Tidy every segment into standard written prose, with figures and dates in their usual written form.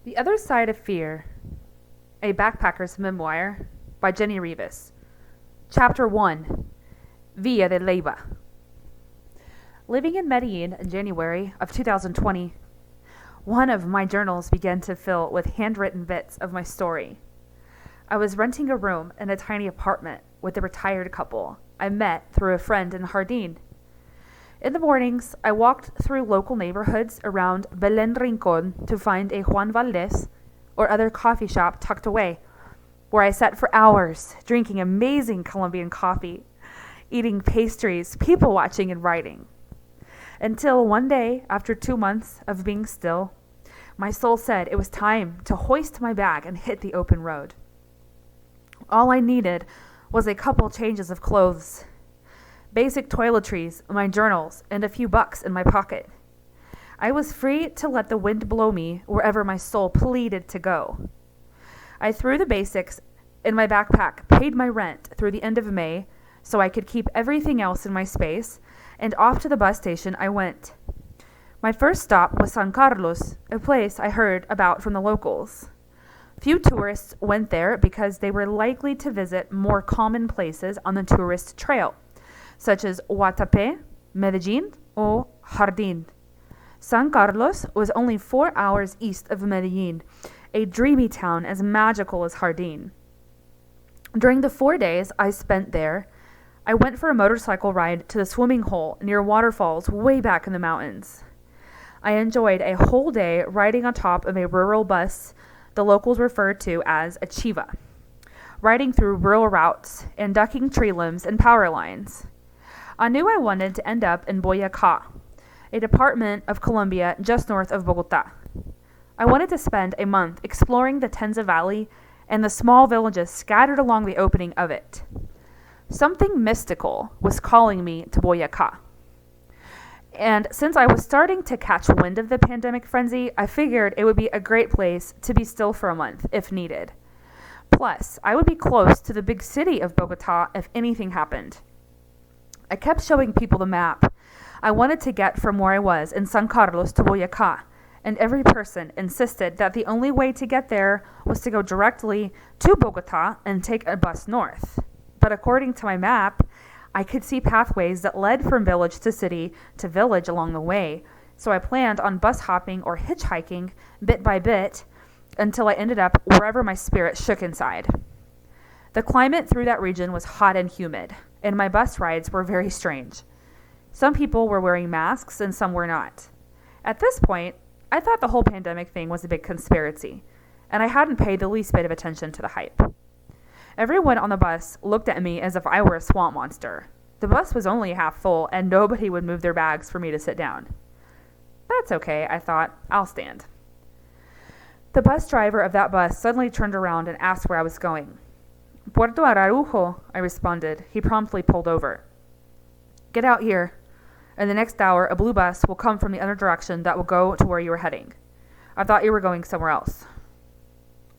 The Other Side of Fear, a Backpacker's Memoir by Jenni Reavis. Chapter 1, Villa de Leyva. Living in Medellin in January of 2020, one of my journals began to fill with handwritten bits of my story. I was renting a room in a tiny apartment with a retired couple I met through a friend in Jardín. In the mornings, I walked through local neighborhoods around Belén Rincón to find a Juan Valdez or other coffee shop tucked away, where I sat for hours drinking amazing Colombian coffee, eating pastries, people watching and writing. Until one day, after 2 months of being still, my soul said it was time to hoist my bag and hit the open road. All I needed was a couple changes of clothes, basic toiletries, my journals, and a few bucks in my pocket. I was free to let the wind blow me wherever my soul pleaded to go. I threw the basics in my backpack, paid my rent through the end of May so I could keep everything else in my space, and off to the bus station I went. My first stop was San Carlos, a place I heard about from the locals. Few tourists went there because they were likely to visit more common places on the tourist trail, such as Guatapé, Medellin, or Jardín. San Carlos was only 4 hours east of Medellin, a dreamy town as magical as Jardín. During the 4 days I spent there, I went for a motorcycle ride to the swimming hole near waterfalls way back in the mountains. I enjoyed a whole day riding on top of a rural bus the locals refer to as a chiva, riding through rural routes and ducking tree limbs and power lines. I knew I wanted to end up in Boyacá, a department of Colombia just north of Bogotá. I wanted to spend a month exploring the Tenza Valley and the small villages scattered along the opening of it. Something mystical was calling me to Boyacá. And since I was starting to catch wind of the pandemic frenzy, I figured it would be a great place to be still for a month if needed. Plus, I would be close to the big city of Bogotá if anything happened. I kept showing people the map I wanted to get from where I was in San Carlos to Boyacá, and every person insisted that the only way to get there was to go directly to Bogotá and take a bus north. But according to my map, I could see pathways that led from village to city to village along the way, so I planned on bus hopping or hitchhiking bit by bit until I ended up wherever my spirit shook inside. The climate through that region was hot and humid, and my bus rides were very strange. Some people were wearing masks and some were not. At this point, I thought the whole pandemic thing was a big conspiracy, and I hadn't paid the least bit of attention to the hype. Everyone on the bus looked at me as if I were a swamp monster. The bus was only half full, and nobody would move their bags for me to sit down. That's okay, I thought. I'll stand. The bus driver of that bus suddenly turned around and asked where I was going. Puerto Araujo, I responded. He promptly pulled over. Get out here. In the next hour, a blue bus will come from the other direction that will go to where you were heading. I thought you were going somewhere else.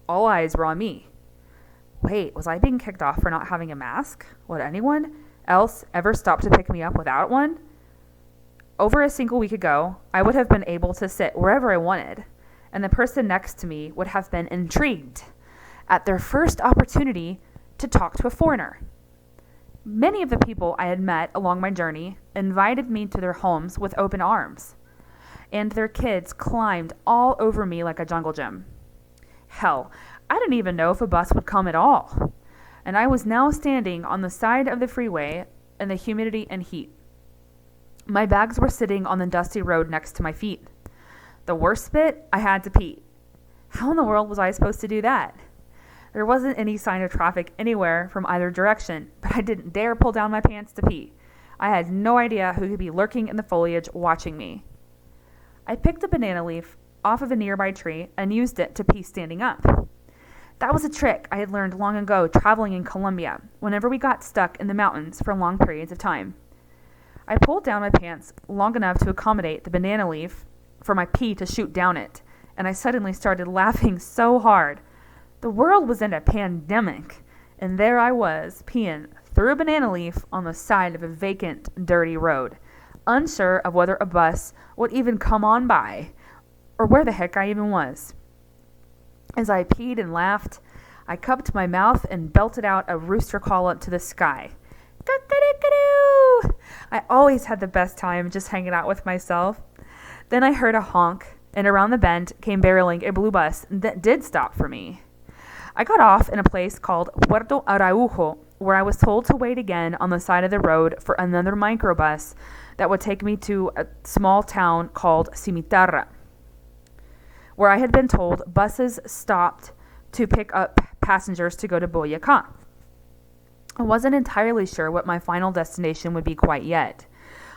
All eyes were on me. Wait, was I being kicked off for not having a mask? Would anyone else ever stop to pick me up without one? Over a single week ago, I would have been able to sit wherever I wanted, and the person next to me would have been intrigued at their first opportunity to talk to a foreigner. Many of the people I had met along my journey invited me to their homes with open arms, and their kids climbed all over me like a jungle gym. Hell, I didn't even know if a bus would come at all, and I was now standing on the side of the freeway in the humidity and heat. My bags were sitting on the dusty road next to my feet. The worst bit, I had to pee. How in the world was I supposed to do that? There wasn't any sign of traffic anywhere from either direction, but I didn't dare pull down my pants to pee. I had no idea who could be lurking in the foliage watching me. I picked a banana leaf off of a nearby tree and used it to pee standing up. That was a trick I had learned long ago traveling in Colombia, whenever we got stuck in the mountains for long periods of time. I pulled down my pants long enough to accommodate the banana leaf for my pee to shoot down it, and I suddenly started laughing so hard. The world was in a pandemic, and there I was, peeing through a banana leaf on the side of a vacant, dirty road, unsure of whether a bus would even come on by, or where the heck I even was. As I peed and laughed, I cupped my mouth and belted out a rooster call up to the sky. Cock-a-doodle-doo! I always had the best time just hanging out with myself. Then I heard a honk, and around the bend came barreling a blue bus that did stop for me. I got off in a place called Puerto Araujo, where I was told to wait again on the side of the road for another microbus that would take me to a small town called Cimitarra, where I had been told buses stopped to pick up passengers to go to Boyacá. I wasn't entirely sure what my final destination would be quite yet.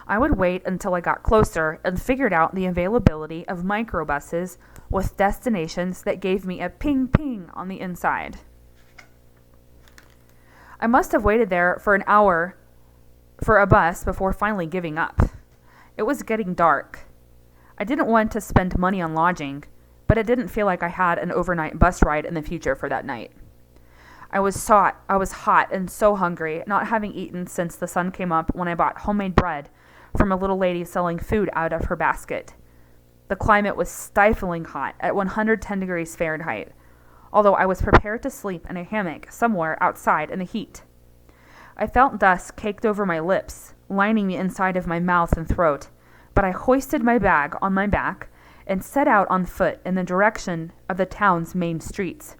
I would wait until I got closer and figured out the availability of microbuses with destinations that gave me a ping-ping on the inside. I must have waited there for an hour for a bus before finally giving up. It was getting dark. I didn't want to spend money on lodging, but it didn't feel like I had an overnight bus ride in the future for that night. I was hot and so hungry, not having eaten since the sun came up when I bought homemade bread from a little lady selling food out of her basket. The climate was stifling hot at 110 degrees Fahrenheit, although I was prepared to sleep in a hammock somewhere outside in the heat. I felt dust caked over my lips, lining the inside of my mouth and throat, but I hoisted my bag on my back and set out on foot in the direction of the town's main streets,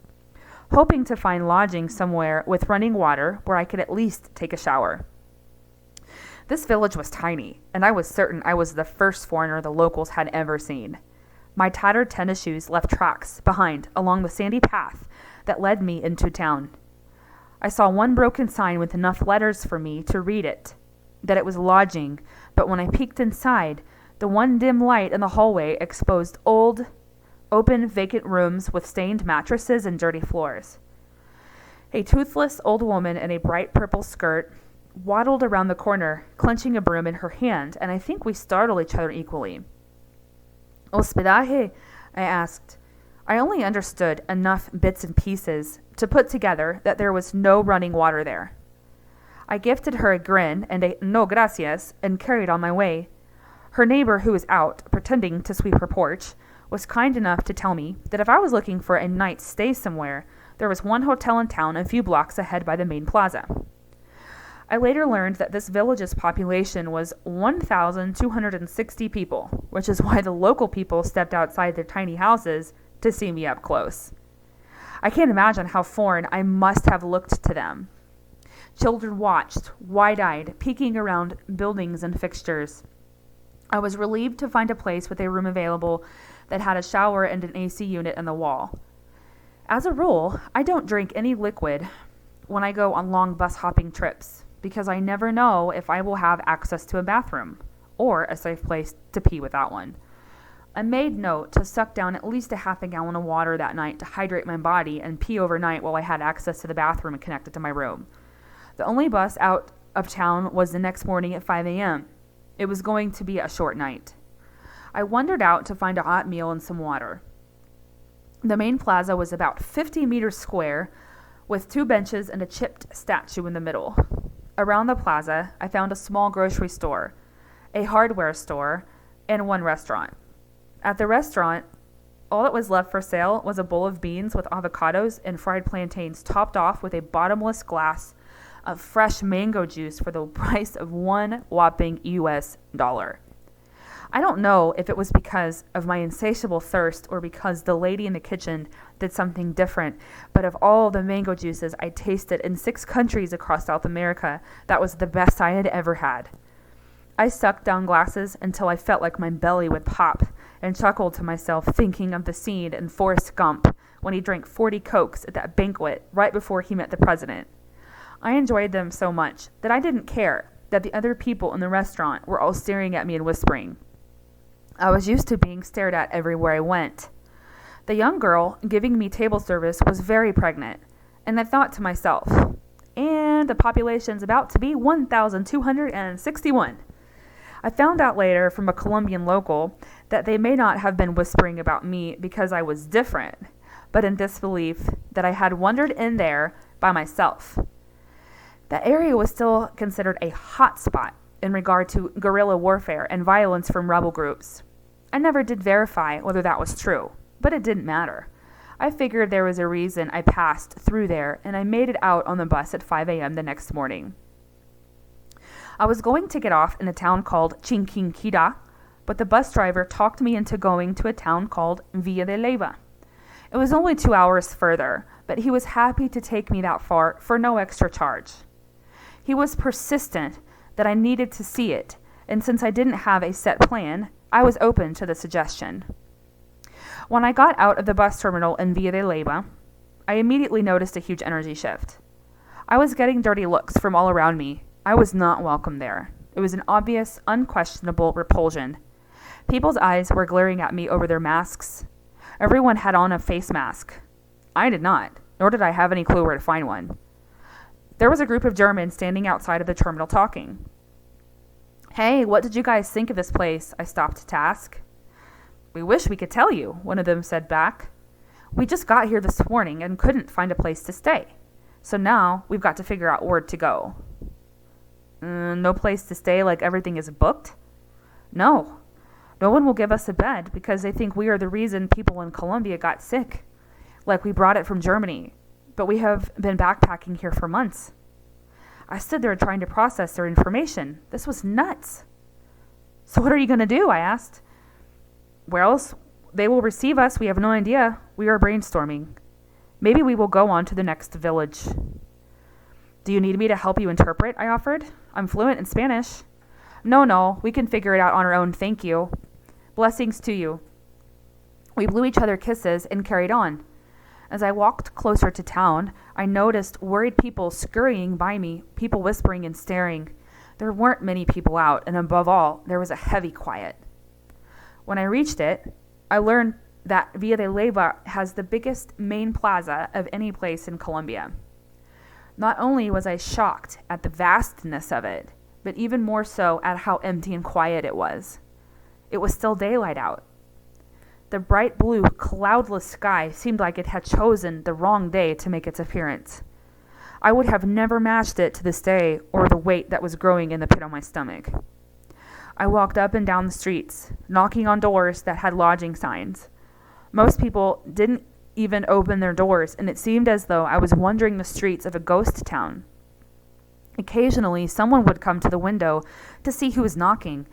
hoping to find lodging somewhere with running water where I could at least take a shower. This village was tiny, and I was certain I was the first foreigner the locals had ever seen. My tattered tennis shoes left tracks behind along the sandy path that led me into town. I saw one broken sign with enough letters for me to read it, that it was lodging, but when I peeked inside, the one dim light in the hallway exposed old, open, vacant rooms with stained mattresses and dirty floors. A toothless old woman in a bright purple skirt waddled around the corner, clenching a broom in her hand, and I think we startled each other equally. Hospedaje? I asked. I only understood enough bits and pieces to put together that there was no running water there. I gifted her a grin and a no gracias and carried on my way. Her neighbor, who was out, pretending to sweep her porch, was kind enough to tell me that if I was looking for a night's stay somewhere, there was one hotel in town a few blocks ahead by the main plaza. I later learned that this village's population was 1,260 people, which is why the local people stepped outside their tiny houses to see me up close. I can't imagine how foreign I must have looked to them. Children watched, wide-eyed, peeking around buildings and fixtures. I was relieved to find a place with a room available that had a shower and an AC unit in the wall. As a rule, I don't drink any liquid when I go on long bus hopping trips, because I never know if I will have access to a bathroom or a safe place to pee without one. I made note to suck down at least a half a gallon of water that night to hydrate my body and pee overnight while I had access to the bathroom and connected to my room. The only bus out of town was the next morning at 5 a.m. It was going to be a short night. I wandered out to find a hot meal and some water. The main plaza was about 50 meters square, with 2 benches and a chipped statue in the middle. Around the plaza, I found a small grocery store, a hardware store, and one restaurant. At the restaurant, all that was left for sale was a bowl of beans with avocados and fried plantains topped off with a bottomless glass of fresh mango juice for the price of one whopping US dollar. I don't know if it was because of my insatiable thirst or because the lady in the kitchen did something different, but of all the mango juices I tasted in 6 countries across South America, that was the best I had ever had. I sucked down glasses until I felt like my belly would pop and chuckled to myself thinking of the scene in Forrest Gump when he drank 40 Cokes at that banquet right before he met the president. I enjoyed them so much that I didn't care that the other people in the restaurant were all staring at me and whispering. I was used to being stared at everywhere I went. The young girl giving me table service was very pregnant, and I thought to myself, and the population's about to be 1,261. I found out later from a Colombian local that they may not have been whispering about me because I was different, but in disbelief that I had wandered in there by myself. The area was still considered a hot spot in regard to guerrilla warfare and violence from rebel groups. I never did verify whether that was true, but it didn't matter. I figured there was a reason I passed through there, and I made it out on the bus at 5 a.m. the next morning. I was going to get off in a town called Chinquinquirá, but the bus driver talked me into going to a town called Villa de Leyva. It was only 2 hours further, but he was happy to take me that far for no extra charge. He was persistent that I needed to see it, and since I didn't have a set plan, I was open to the suggestion. When I got out of the bus terminal in Villa de Leyva, I immediately noticed a huge energy shift. I was getting dirty looks from all around me. I was not welcome there. It was an obvious, unquestionable repulsion. People's eyes were glaring at me over their masks. Everyone had on a face mask. I did not, nor did I have any clue where to find one. There was a group of Germans standing outside of the terminal talking. "Hey, what did you guys think of this place?" I stopped to ask. "We wish we could tell you," one of them said back. "We just got here this morning and couldn't find a place to stay. So now we've got to figure out where to go." No place to stay, like everything is booked? No. No one will give us a bed because they think we are the reason people in Colombia got sick. Like we brought it from Germany. But we have been backpacking here for months. I stood there trying to process their information. This was nuts. "So what are you going to do?" I asked. "Where else they will receive us, we have no idea. We are brainstorming. Maybe we will go on to the next village." "Do you need me to help you interpret?" I offered. "I'm fluent in Spanish." No, we can figure it out on our own, thank you. Blessings to you." We blew each other kisses and carried on. As I walked closer to town, I noticed worried people scurrying by me, people whispering and staring. There weren't many people out, and above all, there was a heavy quiet. When I reached it, I learned that Villa de Leyva has the biggest main plaza of any place in Colombia. Not only was I shocked at the vastness of it, but even more so at how empty and quiet it was. It was still daylight out. The bright blue, cloudless sky seemed like it had chosen the wrong day to make its appearance. I would have never matched it to this day or the weight that was growing in the pit of my stomach. I walked up and down the streets, knocking on doors that had lodging signs. Most people didn't even open their doors, and it seemed as though I was wandering the streets of a ghost town. Occasionally, someone would come to the window to see who was knocking,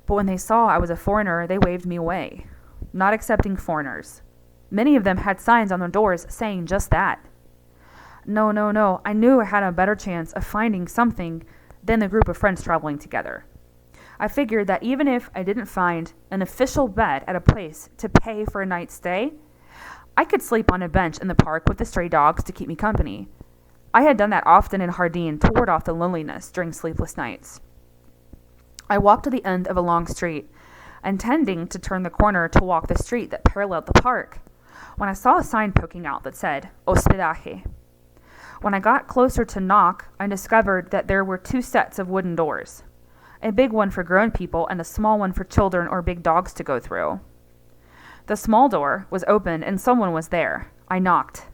but when they saw I was a foreigner, they waved me away, not accepting foreigners. Many of them had signs on their doors saying just that. No, I knew I had a better chance of finding something than the group of friends traveling together. I figured that even if I didn't find an official bed at a place to pay for a night's stay, I could sleep on a bench in the park with the stray dogs to keep me company. I had done that often in Jardín to ward off the loneliness during sleepless nights. I walked to the end of a long street, intending to turn the corner to walk the street that paralleled the park, when I saw a sign poking out that said, "Hospedaje." When I got closer to knock, I discovered that there were 2 sets of wooden doors, a big one for grown people and a small one for children or big dogs to go through. The small door was open and someone was there. I knocked.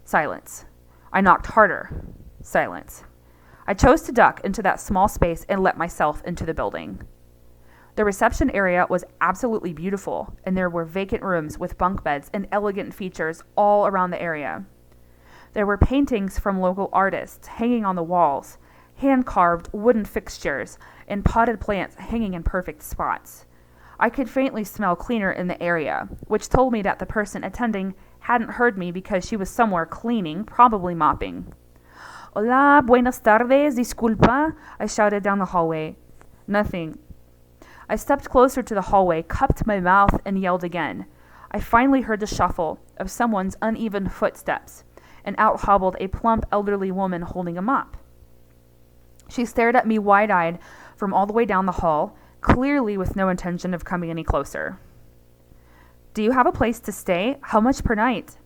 Silence. I knocked harder. Silence. I chose to duck into that small space and let myself into the building. The reception area was absolutely beautiful, and there were vacant rooms with bunk beds and elegant features all around the area. There were paintings from local artists hanging on the walls, hand-carved wooden fixtures, and potted plants hanging in perfect spots. I could faintly smell cleaner in the area, which told me that the person attending hadn't heard me because she was somewhere cleaning, probably mopping. "Hola, buenas tardes, disculpa," I shouted down the hallway. Nothing. I stepped closer to the hallway, cupped my mouth, and yelled again. I finally heard the shuffle of someone's uneven footsteps, and out hobbled a plump elderly woman holding a mop. She stared at me wide-eyed from all the way down the hall, clearly with no intention of coming any closer. "Do you have a place to stay? How much per night?"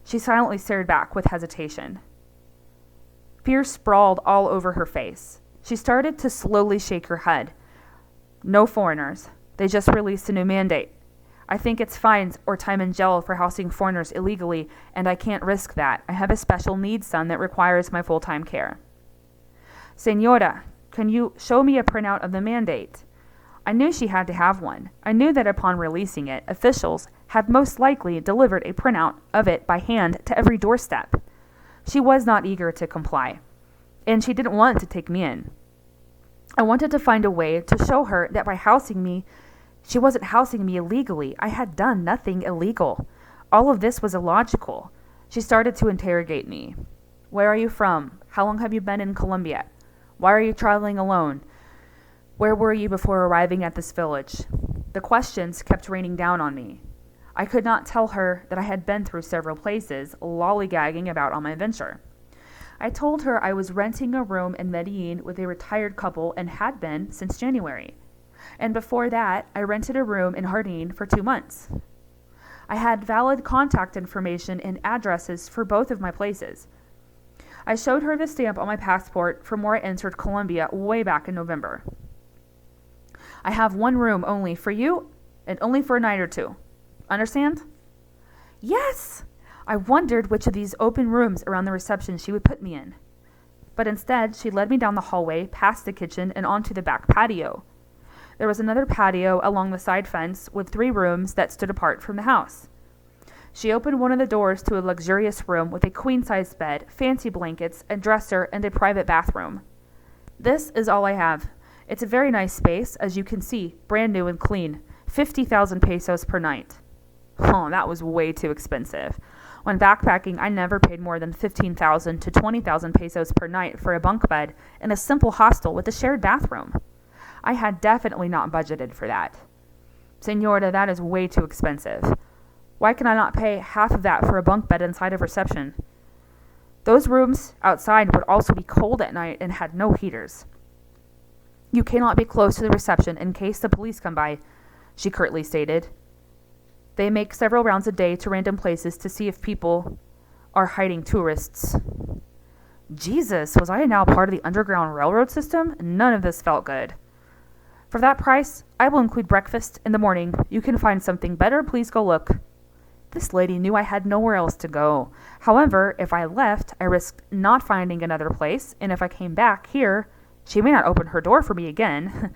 She silently stared back with hesitation. Fear sprawled all over her face. She started to slowly shake her head. "No foreigners. They just released a new mandate. I think it's fines or time in jail for housing foreigners illegally, and I can't risk that. I have a special needs son that requires my full-time care." "Señora, can you show me a printout of the mandate?" I knew she had to have one. I knew that upon releasing it, officials had most likely delivered a printout of it by hand to every doorstep. She was not eager to comply, and she didn't want to take me in. I wanted to find a way to show her that by housing me, she wasn't housing me illegally. I had done nothing illegal. All of this was illogical. She started to interrogate me. Where are you from? How long have you been in Colombia? Why are you traveling alone? Where were you before arriving at this village? The questions kept raining down on me. I could not tell her that I had been through several places, lollygagging about on my adventure. I told her I was renting a room in Medellin with a retired couple and had been since January. And before that, I rented a room in Jardín for 2 months. I had valid contact information and addresses for both of my places. I showed her the stamp on my passport from where I entered Colombia way back in November. I have one room only for you and only for a night or two. Understand? Yes! I wondered which of these open rooms around the reception she would put me in. But instead, she led me down the hallway, past the kitchen, and onto the back patio. There was another patio along the side fence with 3 rooms that stood apart from the house. She opened one of the doors to a luxurious room with a queen-sized bed, fancy blankets, a dresser, and a private bathroom. This is all I have. It's a very nice space, as you can see, brand new and clean. 50,000 pesos per night. Oh, that was way too expensive. When backpacking, I never paid more than 15,000 to 20,000 pesos per night for a bunk bed in a simple hostel with a shared bathroom. I had definitely not budgeted for that. Señora, that is way too expensive. Why can I not pay half of that for a bunk bed inside of reception? Those rooms outside would also be cold at night and had no heaters. You cannot be close to the reception in case the police come by, she curtly stated. They make several rounds a day to random places to see if people are hiding tourists. Jesus, was I now part of the Underground Railroad system? None of this felt good. For that price, I will include breakfast in the morning. You can find something better, please go look. This lady knew I had nowhere else to go. However, if I left, I risked not finding another place, and if I came back here, she may not open her door for me again.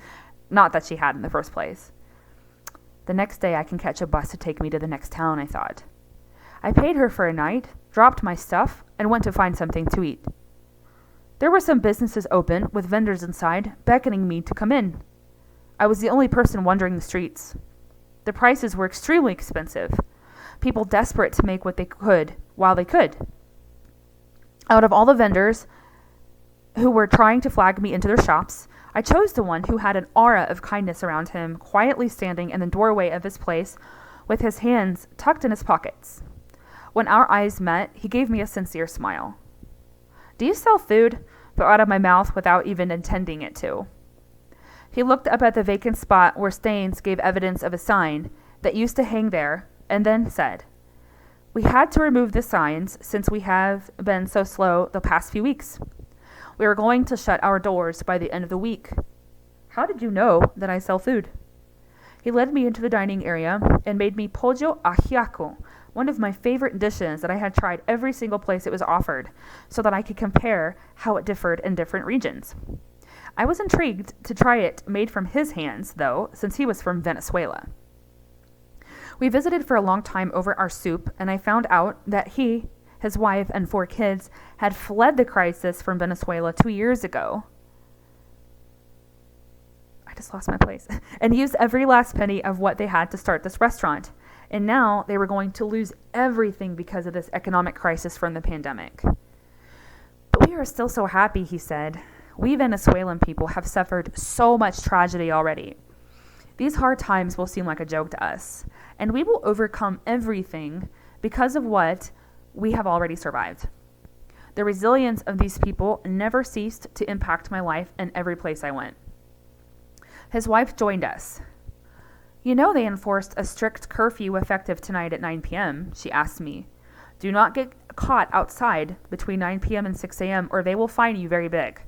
Not that she had in the first place. The next day I can catch a bus to take me to the next town, I thought. I paid her for a night, dropped my stuff, and went to find something to eat. There were some businesses open, with vendors inside, beckoning me to come in. I was the only person wandering the streets. The prices were extremely expensive. People desperate to make what they could while they could. Out of all the vendors who were trying to flag me into their shops, I chose the one who had an aura of kindness around him, quietly standing in the doorway of his place with his hands tucked in his pockets. When our eyes met, he gave me a sincere smile. Do you sell food? Threw out of my mouth without even intending it to. He looked up at the vacant spot where stains gave evidence of a sign that used to hang there, and then said, We had to remove the signs since we have been so slow the past few weeks. We are going to shut our doors by the end of the week. How did you know that I sell food? He led me into the dining area and made me pollo ajiaco, one of my favorite dishes that I had tried every single place it was offered, so that I could compare how it differed in different regions. I was intrigued to try it made from his hands, though, since he was from Venezuela. We visited for a long time over our soup, and I found out that he, his wife, and 4 kids had fled the crisis from Venezuela 2 years ago. I just lost my place. And used every last penny of what they had to start this restaurant. And now they were going to lose everything because of this economic crisis from the pandemic. But we are still so happy, he said. We Venezuelan people have suffered so much tragedy already. These hard times will seem like a joke to us, and we will overcome everything because of what we have already survived. The resilience of these people never ceased to impact my life in every place I went. His wife joined us. You know they enforced a strict curfew effective tonight at 9 p.m., she asked me. Do not get caught outside between 9 p.m. and 6 a.m. or they will fine you very big.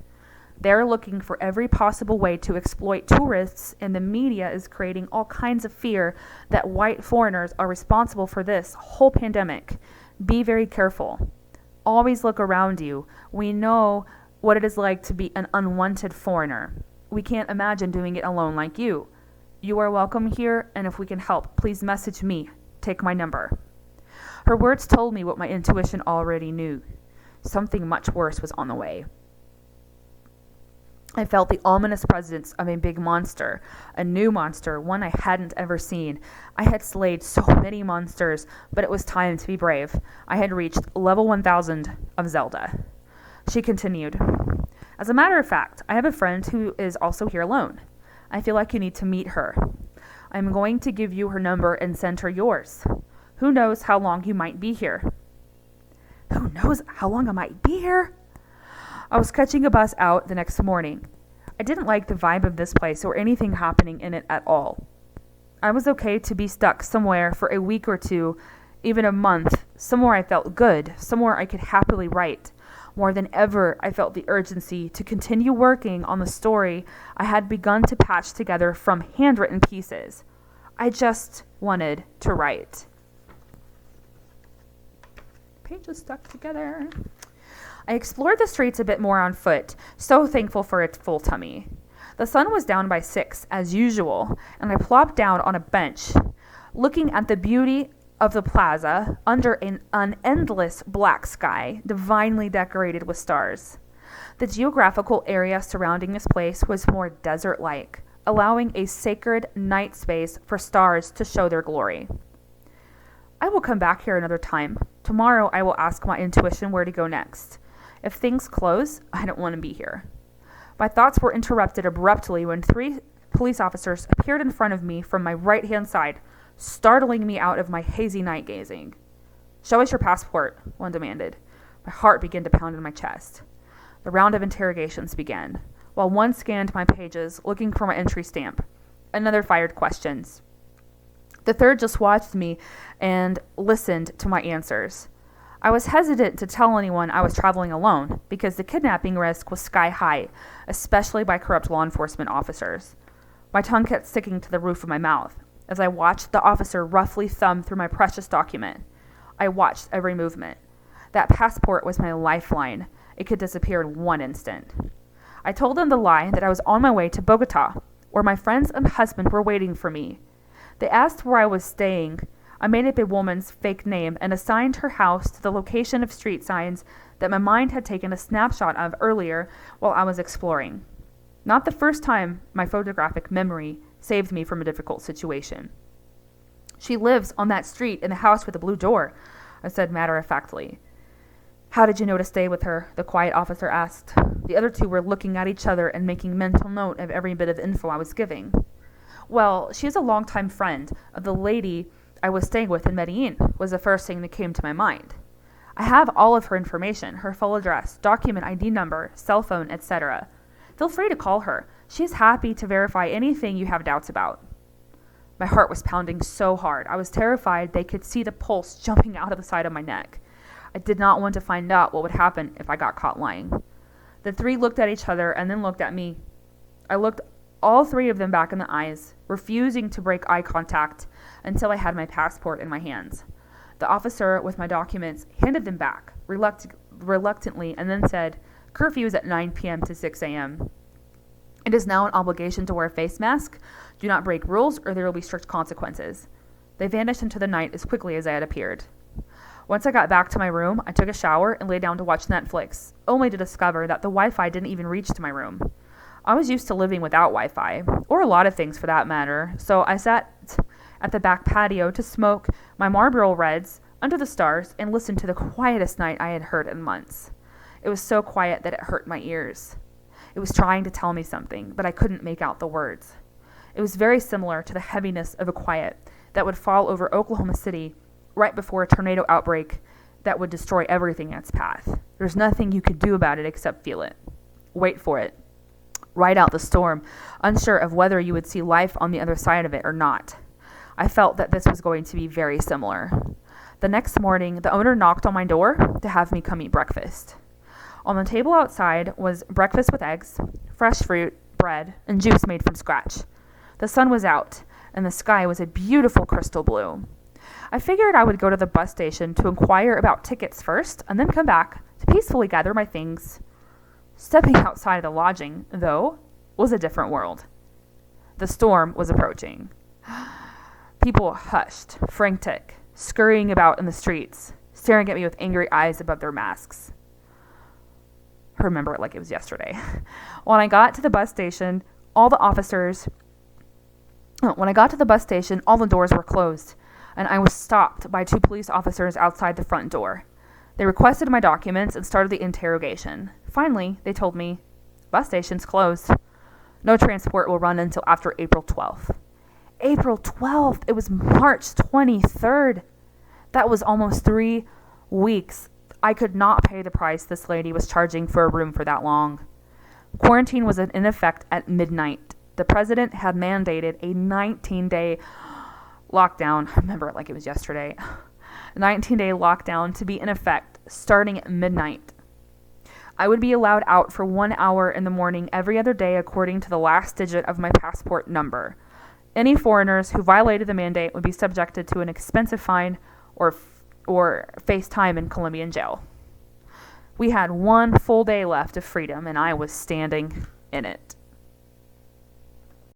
They're looking for every possible way to exploit tourists, and the media is creating all kinds of fear that white foreigners are responsible for this whole pandemic. Be very careful. Always look around you. We know what it is like to be an unwanted foreigner. We can't imagine doing it alone like you. You are welcome here, and if we can help, please message me. take my number." Her words told me what my intuition already knew. Something much worse was on the way. I felt the ominous presence of a big monster, a new monster, one I hadn't ever seen. I had slayed so many monsters, but it was time to be brave. I had reached level 1000 of Zelda. She continued, "As a matter of fact, I have a friend who is also here alone. I feel like you need to meet her. I'm going to give you her number and send her yours. Who knows how long you might be here?" Who knows how long I might be here? I was catching a bus out the next morning. I didn't like the vibe of this place or anything happening in it at all. I was okay to be stuck somewhere for a week or two, even a month, somewhere I felt good, somewhere I could happily write. More than ever, I felt the urgency to continue working on the story I had begun to patch together from handwritten pieces. I just wanted to write. Pages stuck together. I explored the streets a bit more on foot, so thankful for a full tummy. The sun was down by 6, as usual, and I plopped down on a bench, looking at the beauty of the plaza under an endless black sky, divinely decorated with stars. The geographical area surrounding this place was more desert-like, allowing a sacred night space for stars to show their glory. I will come back here another time. Tomorrow I will ask my intuition where to go next. If things close, I don't want to be here. My thoughts were interrupted abruptly when 3 police officers appeared in front of me from my right-hand side, startling me out of my hazy night gazing. "Show us your passport," one demanded. My heart began to pound in my chest. The round of interrogations began. While one scanned my pages, looking for my entry stamp, another fired questions. The third just watched me and listened to my answers. I was hesitant to tell anyone I was traveling alone because the kidnapping risk was sky high, especially by corrupt law enforcement officers. My tongue kept sticking to the roof of my mouth as I watched the officer roughly thumb through my precious document. I watched every movement. That passport was my lifeline. It could disappear in one instant. I told them the lie that I was on my way to Bogota, where my friends and husband were waiting for me. They asked where I was staying. I made up a woman's fake name and assigned her house to the location of street signs that my mind had taken a snapshot of earlier while I was exploring. Not the first time my photographic memory saved me from a difficult situation. "She lives on that street in the house with the blue door," I said matter-of-factly. "How did you know to stay with her?" the quiet officer asked. The other 2 were looking at each other and making mental note of every bit of info I was giving. "Well, she is a longtime friend of the lady I was staying with in Medellin," was the first thing that came to my mind. "I have all of her information, her full address, document ID number, cell phone, etc. Feel free to call her. She is happy to verify anything you have doubts about." My heart was pounding so hard. I was terrified they could see the pulse jumping out of the side of my neck. I did not want to find out what would happen if I got caught lying. The 3 looked at each other and then looked at me. I looked all 3 of them back in the eyes, refusing to break eye contact until I had my passport in my hands. The officer with my documents handed them back, reluctantly, and then said, "Curfew is at 9 p.m. to 6 a.m. It is now an obligation to wear a face mask. Do not break rules or there will be strict consequences." They vanished into the night as quickly as I had appeared. Once I got back to my room, I took a shower and lay down to watch Netflix, only to discover that the Wi-Fi didn't even reach to my room. I was used to living without Wi-Fi, or a lot of things for that matter, so I sat at the back patio to smoke my Marlboro Reds under the stars and listen to the quietest night I had heard in months. It was so quiet that it hurt my ears. It was trying to tell me something, but I couldn't make out the words. It was very similar to the heaviness of a quiet that would fall over Oklahoma City right before a tornado outbreak that would destroy everything in its path. There's nothing you could do about it except feel it. Wait for it. Ride out the storm, unsure of whether you would see life on the other side of it or not. I felt that this was going to be very similar. The next morning, the owner knocked on my door to have me come eat breakfast. On the table outside was breakfast with eggs, fresh fruit, bread, and juice made from scratch. The sun was out, and the sky was a beautiful crystal blue. I figured I would go to the bus station to inquire about tickets first, and then come back to peacefully gather my things. Stepping outside of the lodging, though, was a different world. The storm was approaching. People hushed, frantic, scurrying about in the streets, staring at me with angry eyes above their masks. I remember it like it was yesterday. When I got to the bus station, all the doors were closed, and I was stopped by 2 police officers outside the front door. They requested my documents and started the interrogation. Finally, they told me, "Bus station's closed. No transport will run until after April 12th. April 12th! It was March 23rd. That was almost 3 weeks. I could not pay the price this lady was charging for a room for that long. Quarantine was in effect at midnight. The president had mandated a 19-day lockdown. I remember it like it was yesterday. 19-day lockdown to be in effect starting at midnight. I would be allowed out for 1 hour in the morning every other day according to the last digit of my passport number. Any foreigners who violated the mandate would be subjected to an expensive fine or face time in Colombian jail. We had 1 full day left of freedom, and I was standing in it.